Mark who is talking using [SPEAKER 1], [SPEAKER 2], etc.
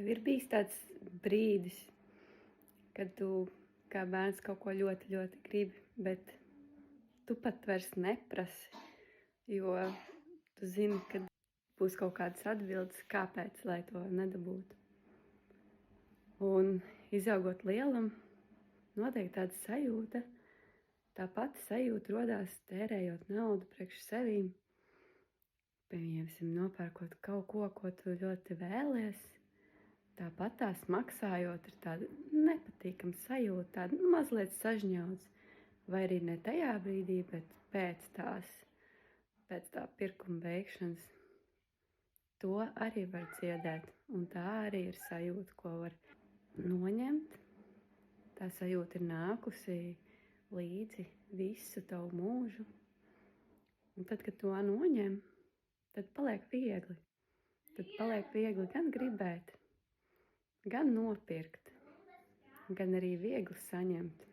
[SPEAKER 1] Tev ir bijis tāds brīdis, kad tu kā bērns kaut ko ļoti, ļoti gribi, bet tu pat vairs neprasi, jo tu zini, ka būs kaut kādas atbildes, kāpēc, lai to nedabūtu. Un izaugot lielam, noteikti tāda sajūta, tā pati sajūta rodās tērējot naudu priekš sevīm, piemēram, nopērkot kaut ko, ko tu ļoti vēlies. Tāpat tās maksājot ir tāda nepatīkama sajūta, tāda mazliet sažņauts, vai arī ne tajā brīdī, bet pēc tā pirkuma beigšanas. To arī var dziedēt, un tā arī ir sajūta, ko var noņemt. Tā sajūta ir nākusi līdzi visu tavu mūžu. Un tad, kad to noņem, tad paliek viegli. Tad paliek viegli gan gribēt, gan nopirkt, gan arī viegli saņemt.